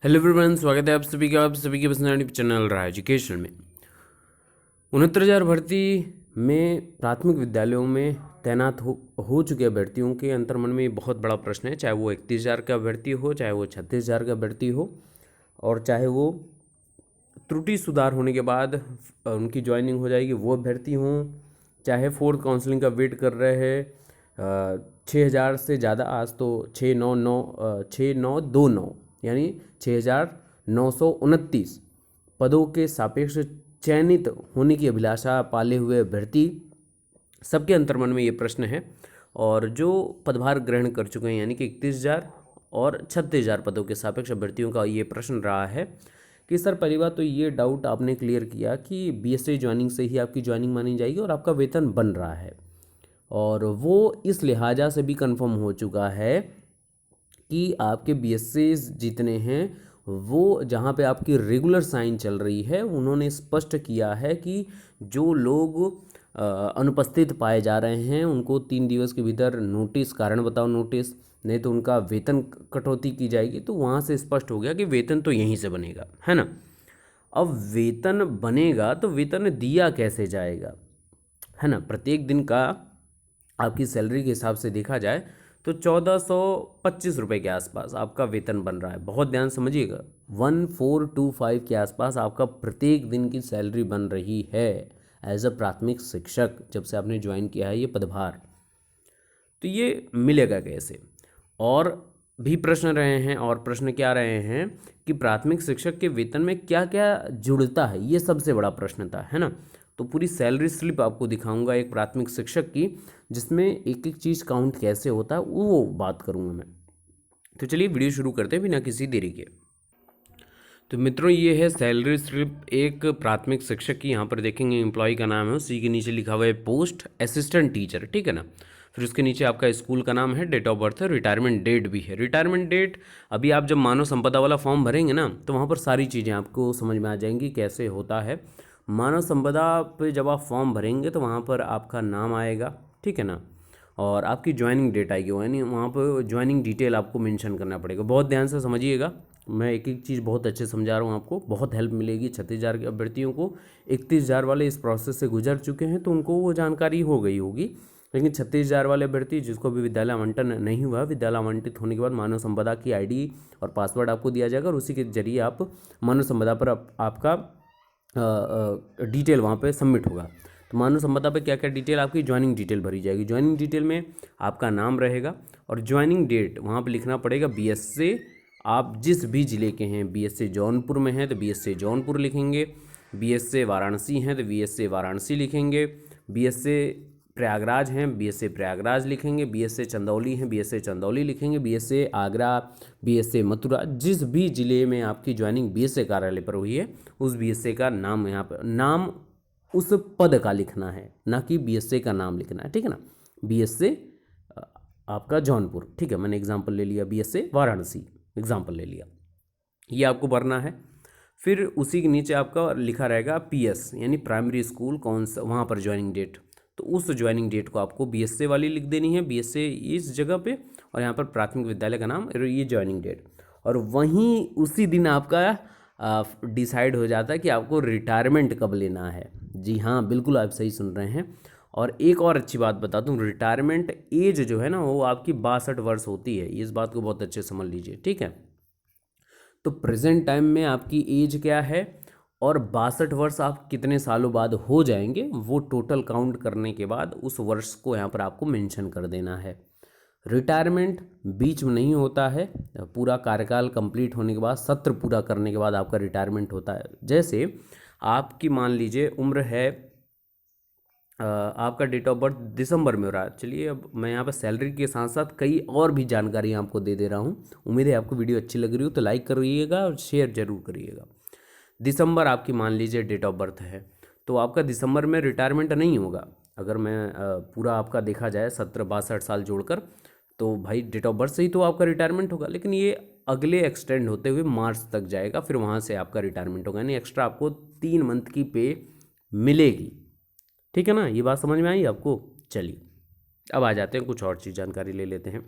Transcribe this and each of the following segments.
Hello everyone, स्वागत है आप सभी के पर्सनैलिटी चैनल रहा एजुकेशन में। 69,000 भर्ती में प्राथमिक विद्यालयों में तैनात हो चुके अभ्यर्थियों के अंतर्मन में ये बहुत बड़ा प्रश्न है। चाहे वो 31,000 का अभ्यर्थी हो, चाहे वो 36,000 का अभ्यर्थी हो, और चाहे वो त्रुटि सुधार होने के बाद उनकी ज्वाइनिंग हो जाएगी वो अभ्यर्थी हों, चाहे फोर्थ काउंसलिंग का वेट कर रहे हैं। 6,000 से ज़्यादा, आज तो 6,929 यानी 6,929 पदों के सापेक्ष चयनित होने की अभिलाषा पाले हुए अभ्यर्थी, सबके अंतर्मन में ये प्रश्न है। और जो पदभार ग्रहण कर चुके हैं यानी कि 31,000 और 36,000 पदों के सापेक्ष अभ्यर्थियों का ये प्रश्न रहा है कि सर पहली बात तो ये डाउट आपने क्लियर किया कि बीएससी ज्वाइनिंग से ही आपकी ज्वाइनिंग मानी जाएगी और आपका वेतन बन रहा है, और वो इस लिहाजा से भी कंफर्म हो चुका है कि आपके बीएससी जितने हैं वो जहाँ पे आपकी रेगुलर साइन चल रही है, उन्होंने स्पष्ट किया है कि जो लोग अनुपस्थित पाए जा रहे हैं उनको 3 दिवस के भीतर नोटिस, कारण बताओ नोटिस, नहीं तो उनका वेतन कटौती की जाएगी। तो वहाँ से स्पष्ट हो गया कि वेतन तो यहीं से बनेगा, है ना। अब वेतन बनेगा तो वेतन दिया कैसे जाएगा, है ना। प्रत्येक दिन का आपकी सैलरी के हिसाब से देखा जाए तो 1,425 रुपये के आसपास आपका वेतन बन रहा है। बहुत ध्यान समझिएगा, 1,425 के आसपास आपका प्रत्येक दिन की सैलरी बन रही है एज अ प्राथमिक शिक्षक, जब से आपने ज्वाइन किया है ये पदभार। तो ये मिलेगा कैसे, और भी प्रश्न रहे हैं। और प्रश्न क्या रहे हैं कि प्राथमिक शिक्षक के वेतन में क्या क्या जुड़ता है, ये सबसे बड़ा प्रश्न था, है ना। तो पूरी सैलरी स्लिप आपको दिखाऊंगा एक प्राथमिक शिक्षक की, जिसमें एक एक चीज़ काउंट कैसे होता है वो बात करूंगा मैं। तो चलिए वीडियो शुरू करते हैं बिना किसी देरी के। तो मित्रों, ये है सैलरी स्लिप एक प्राथमिक शिक्षक की। यहाँ पर देखेंगे एम्प्लॉय का नाम है, उसी के नीचे लिखा हुआ है पोस्ट असिस्टेंट टीचर, ठीक है ना। फिर उसके नीचे आपका स्कूल का नाम है, डेट ऑफ बर्थ है, रिटायरमेंट डेट भी है। रिटायरमेंट डेट अभी आप जब मानव संपदा वाला फॉर्म भरेंगे ना, तो वहाँ पर सारी चीज़ें आपको समझ में आ जाएंगी कैसे होता है। मानव संपदा पे जब आप फॉर्म भरेंगे तो वहाँ पर आपका नाम आएगा, ठीक है ना, और आपकी ज्वाइनिंग डेट आएगी, यानी वहाँ पर ज्वाइनिंग डिटेल आपको मेंशन करना पड़ेगा। बहुत ध्यान से समझिएगा, मैं एक एक चीज़ बहुत अच्छे समझा रहा हूँ, आपको बहुत हेल्प मिलेगी। 36,000 के अभ्यर्थियों को, 31,000 वाले इस प्रोसेस से गुजर चुके हैं तो उनको वो जानकारी हो गई होगी, लेकिन 36,000 वाले अभ्यर्थी जिसको भी विद्यालय आवंटन नहीं हुआ, विद्यालय आवंटित होने के बाद मानव संपदा की आईडी और पासवर्ड आपको दिया जाएगा, और उसी के जरिए आप मानव संपदा पर आपका डिटेल वहाँ पे सबमिट होगा। तो मानव संपदा पे क्या क्या डिटेल, आपकी ज्वाइनिंग डिटेल भरी जाएगी। ज्वाइनिंग डिटेल में आपका नाम रहेगा, और ज्वाइनिंग डेट वहाँ पे लिखना पड़ेगा बीएससी, आप जिस भी ज़िले के हैं। बीएससी जौनपुर में है तो बीएससी जौनपुर लिखेंगे, बीएससी वाराणसी हैं तो बीएससी वाराणसी लिखेंगे, बीएससी प्रयागराज हैं बीएससी प्रयागराज लिखेंगे, बीएससी चंदौली हैं बीएससी चंदौली लिखेंगे, बीएससी आगरा, बीएससी मथुरा, जिस भी ज़िले में आपकी ज्वाइनिंग बीएससी कार्यालय पर हुई है उस बीएससी का नाम यहाँ पर, नाम उस पद का लिखना है, ना कि बीएससी का नाम लिखना है, ठीक है ना। बीएससी आपका जौनपुर, ठीक है, मैंने एग्जाम्पल ले लिया, बीएससी वाराणसी एग्जाम्पल ले लिया, ये आपको भरना है। फिर उसी के नीचे आपका लिखा रहेगा पीएस यानी प्राइमरी स्कूल कौन सा, वहाँ पर ज्वाइनिंग डेट, तो उस ज्वाइनिंग डेट को आपको बीएससी वाली लिख देनी है, बीएससी इस जगह पे, और यहाँ पर प्राथमिक विद्यालय का नाम, ये ज्वाइनिंग डेट। और वहीं उसी दिन आपका डिसाइड हो जाता है कि आपको रिटायरमेंट कब लेना है। जी हाँ, बिल्कुल आप सही सुन रहे हैं। और एक और अच्छी बात बता दूं, रिटायरमेंट एज जो है ना वो आपकी 62 वर्ष होती है, इस बात को बहुत अच्छे से समझ लीजिए, ठीक है। तो प्रेजेंट टाइम में आपकी एज क्या है और 62 वर्ष आप कितने सालों बाद हो जाएंगे, वो टोटल काउंट करने के बाद उस वर्ष को यहाँ पर आपको मेंशन कर देना है। रिटायरमेंट बीच में नहीं होता है, पूरा कार्यकाल कंप्लीट होने के बाद, सत्र पूरा करने के बाद आपका रिटायरमेंट होता है। जैसे आपकी मान लीजिए उम्र है, आपका डेट ऑफ बर्थ दिसंबर में हो रहा है। चलिए अब मैं यहाँ पर सैलरी के साथ साथ कई और भी जानकारी आपको दे दे रहा हूँ। उम्मीद है आपको वीडियो अच्छी लग रही हो तो लाइक करिएगा और शेयर जरूर करिएगा। दिसंबर आपकी मान लीजिए डेट ऑफ बर्थ है, तो आपका दिसंबर में रिटायरमेंट नहीं होगा। अगर मैं पूरा आपका देखा जाए 17-62 साल जोड़कर, तो भाई डेट ऑफ बर्थ से ही तो आपका रिटायरमेंट होगा, लेकिन ये अगले एक्सटेंड होते हुए मार्च तक जाएगा, फिर वहाँ से आपका रिटायरमेंट होगा, यानी एक्स्ट्रा आपको 3 मंथ की पे मिलेगी, ठीक है ना। ये बात समझ में आई आपको। चलिए अब आ जाते हैं कुछ और चीज़ जानकारी ले लेते हैं।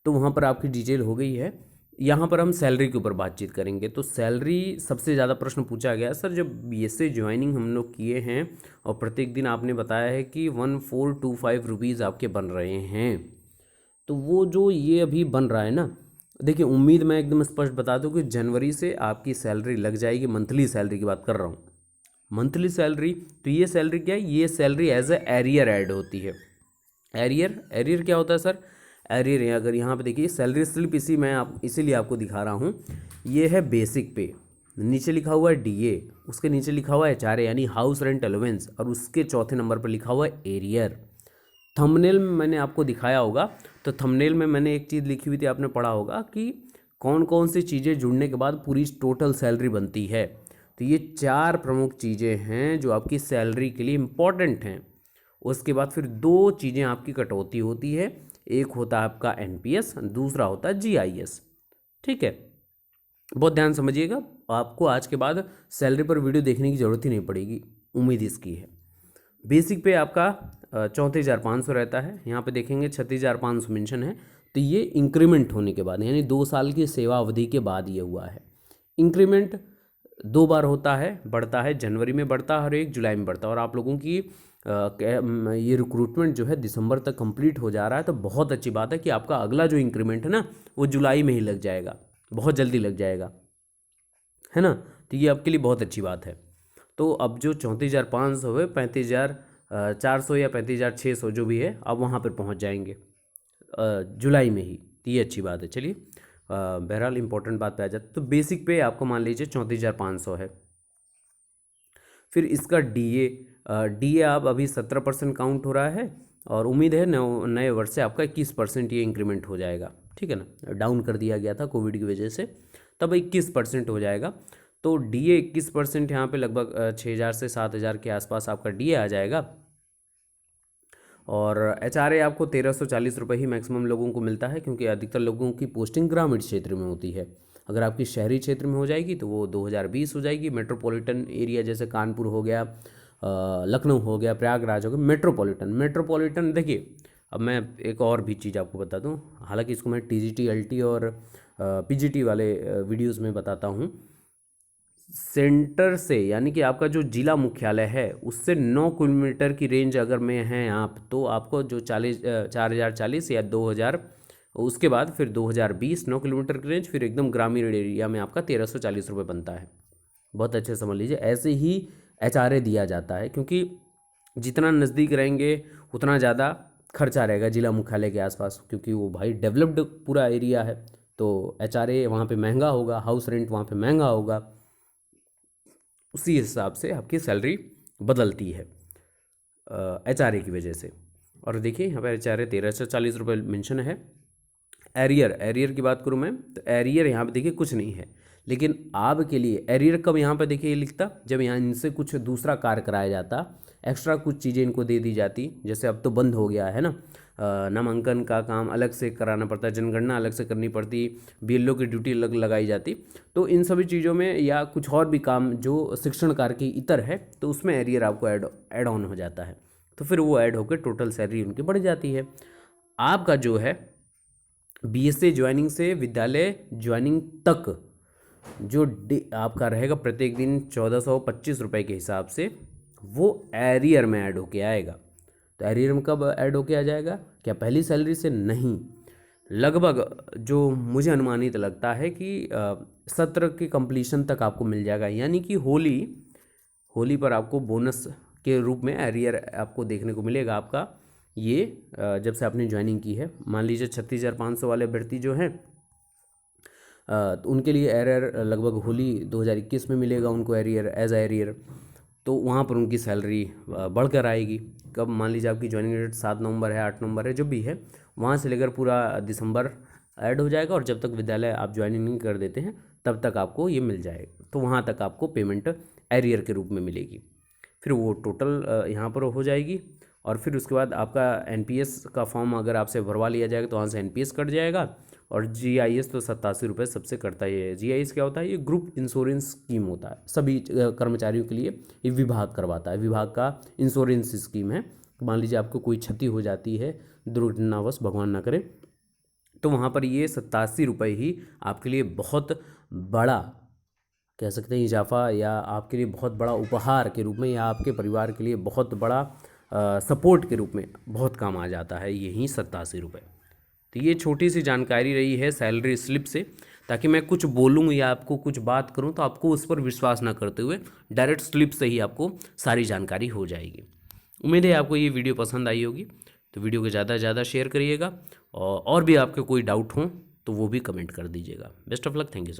तो वहाँ पर आपकी डिटेल हो गई है, यहाँ पर हम सैलरी के ऊपर बातचीत करेंगे। तो सैलरी सबसे ज़्यादा प्रश्न पूछा गया सर, जब बीएससी ज्वाइनिंग हम लोग किए हैं और प्रत्येक दिन आपने बताया है कि 1425 रुपीज़ आपके बन रहे हैं, तो वो जो ये अभी बन रहा है ना, देखिए उम्मीद मैं एकदम स्पष्ट बता दूं कि जनवरी से आपकी सैलरी लग जाएगी। मंथली सैलरी की बात कर रहा हूँ, मंथली सैलरी। तो ये सैलरी क्या है, ये salary as a arrear add होती है। एरियर, एरियर क्या होता है सर, एरियर है, अगर यहाँ पे देखिए सैलरी स्लिप, इसी मैं आप इसीलिए आपको दिखा रहा हूँ, ये है बेसिक पे, नीचे लिखा हुआ है डीए, उसके नीचे लिखा हुआ है एचआरए यानी हाउस रेंट अलाउंस, और उसके चौथे नंबर पर लिखा हुआ है एरियर। थंबनेल में मैंने आपको दिखाया होगा, तो थंबनेल में मैंने एक चीज़ लिखी हुई थी, आपने पढ़ा होगा कि कौन कौन सी चीज़ें जुड़ने के बाद पूरी टोटल सैलरी बनती है। तो ये 4 प्रमुख चीज़ें हैं जो आपकी सैलरी के लिए इम्पॉर्टेंट हैं। उसके बाद फिर 2 चीज़ें आपकी कटौती होती है, एक होता है आपका एनपीएस, दूसरा होता है जीआईएस। ठीक है, बहुत ध्यान समझिएगा, आपको आज के बाद सैलरी पर वीडियो देखने की ज़रूरत ही नहीं पड़ेगी, उम्मीद इसकी है। बेसिक पे आपका 34,500 रहता है, यहाँ पे देखेंगे 36,500 मेंशन है। तो ये इंक्रीमेंट होने के बाद, यानी 2 साल की सेवा अवधि के बाद ये हुआ है। इंक्रीमेंट 2 बार होता है, बढ़ता है, जनवरी में बढ़ता है और एक जुलाई में बढ़ता है। और आप लोगों की ये रिक्रूटमेंट जो है दिसंबर तक कंप्लीट हो जा रहा है, तो बहुत अच्छी बात है कि आपका अगला जो इंक्रीमेंट है ना, वो जुलाई में ही लग जाएगा, बहुत जल्दी लग जाएगा, है ना। तो ये आपके लिए बहुत अच्छी बात है। तो अब जो 34,500 है, 35,400 या 35,600 जो भी है, अब वहाँ पर पहुँच जाएंगे जुलाई में ही। तो ये अच्छी बात है। चलिए बहरहाल इंपॉर्टेंट बात पे आ जाते, तो बेसिक पे आपको मान लीजिए 34,500 है। फिर इसका डीए, डीए आप अभी 17% काउंट हो रहा है, और उम्मीद है नए वर्ष से आपका 21% ये इंक्रीमेंट हो जाएगा। ठीक है ना, डाउन कर दिया गया था कोविड की वजह से, तब 21% हो जाएगा। तो डीए 21% यहाँ पे लगभग 6,000 से 7,000 के आसपास आपका डीए आ जाएगा। और एचआरए आपको 1,340 रुपये ही मैक्सिमम लोगों को मिलता है, क्योंकि अधिकतर लोगों की पोस्टिंग ग्रामीण क्षेत्र में होती है। अगर आपकी शहरी क्षेत्र में हो जाएगी तो वो 2,020 हो जाएगी। मेट्रोपॉलिटन एरिया जैसे कानपुर हो गया, लखनऊ हो गया, प्रयागराज हो गया, मेट्रोपॉलिटन देखिए, अब मैं एक और भी चीज़ आपको बता दूं, हालांकि इसको मैं टीजीटी, एलटी और पीजीटी वाले वीडियोस में बताता हूं। सेंटर से, यानी कि आपका जो जिला मुख्यालय है उससे 9 किलोमीटर की रेंज अगर में हैं आप, तो आपको जो 4,040 या 2,000, उसके बाद फिर 2,020 9 किलोमीटर की रेंज, फिर एकदम ग्रामीण एरिया में आपका 1,340 रुपये बनता है। बहुत अच्छे समझ लीजिए, ऐसे ही एचआरए दिया जाता है, क्योंकि जितना नज़दीक रहेंगे उतना ज़्यादा खर्चा रहेगा जिला मुख्यालय के आसपास, क्योंकि वो भाई डेवलप्ड पूरा एरिया है, तो एचआरए वहाँ पे महंगा होगा, हाउस रेंट वहाँ पे महंगा होगा, उसी हिसाब से आपकी सैलरी बदलती है एचआरए की वजह से। और देखिए यहाँ पर एचआरए 1,340 रुपये मेंशन है। एरियर की बात करूँ मैं, तो एरियर यहाँ पे देखिए कुछ नहीं है, लेकिन आपके लिए एरियर कब यहाँ पे देखिए लिखता, जब यहाँ इनसे कुछ दूसरा कार्य कराया जाता, एक्स्ट्रा कुछ चीज़ें इनको दे दी जाती, जैसे अब तो बंद हो गया है ना, नामांकन का काम अलग से कराना पड़ता है, जनगणना अलग से करनी पड़ती, बीएलओ की ड्यूटी अलग लगाई जाती, तो इन सभी चीज़ों में या कुछ और भी काम जो शिक्षण कार्य के इतर है, तो उसमें एरियर आपको ऐड ऑन हो जाता है, तो फिर वो ऐड होकर टोटल सैलरी उनकी बढ़ जाती है। आपका जो है बीएससी ज्वाइनिंग से विद्यालय ज्वाइनिंग तक जो आपका रहेगा प्रत्येक दिन 1,425 रुपये के हिसाब से, वो एरियर में ऐड होके आएगा। तो एरियर में कब ऐड होके आ जाएगा, क्या पहली सैलरी से? नहीं, लगभग जो मुझे अनुमानित लगता है कि सत्र के कंप्लीशन तक आपको मिल जाएगा, यानी कि होली पर आपको बोनस के रूप में एरियर आपको देखने को मिलेगा आपका। ये जब से आपने ज्वाइनिंग की है, मान लीजिए 36,500 वाले अभ्यर्थी जो हैं, तो उनके लिए एरियर लगभग होली 2021 में मिलेगा उनको, एरियर एज एरियर, तो वहाँ पर उनकी सैलरी बढ़कर आएगी। कब? मान लीजिए आपकी ज्वाइनिंग डेट 7 नवंबर है, 8 नवंबर है, जो भी है, वहाँ से लेकर पूरा दिसंबर ऐड हो जाएगा, और जब तक विद्यालय आप ज्वाइनिंग नहीं कर देते हैं तब तक आपको ये मिल जाएगा, तो वहाँ तक आपको पेमेंट एरियर के रूप में मिलेगी। फिर वो टोटल यहाँ पर हो जाएगी, और फिर उसके बाद आपका एनपीएस का फॉर्म अगर आपसे भरवा लिया जाएगा तो वहाँ से एनपीएस कट जाएगा, और जीआईएस तो 87 रुपये सबसे कटता ही है। जीआईएस क्या होता है? ये ग्रुप इंश्योरेंस स्कीम होता है, सभी कर्मचारियों के लिए ये विभाग करवाता है, विभाग का इंश्योरेंस स्कीम है। मान लीजिए आपको कोई क्षति हो जाती है दुर्घटनावश, भगवान ना करे, तो वहाँ पर ये 87 रुपये ही आपके लिए बहुत बड़ा कह सकते हैं इजाफा, या आपके लिए बहुत बड़ा उपहार के रूप में, या आपके परिवार के लिए बहुत बड़ा सपोर्ट के रूप में बहुत काम आ जाता है यही 87 रुपये। तो ये छोटी सी जानकारी रही है सैलरी स्लिप से, ताकि मैं कुछ बोलूँ या आपको कुछ बात करूँ तो आपको उस पर विश्वास ना करते हुए डायरेक्ट स्लिप से ही आपको सारी जानकारी हो जाएगी। उम्मीद है आपको ये वीडियो पसंद आई होगी, तो वीडियो को ज़्यादा से ज़्यादा शेयर करिएगा, और भी आपके कोई डाउट हों तो वो भी कमेंट कर दीजिएगा। Best of luck, thank you so much.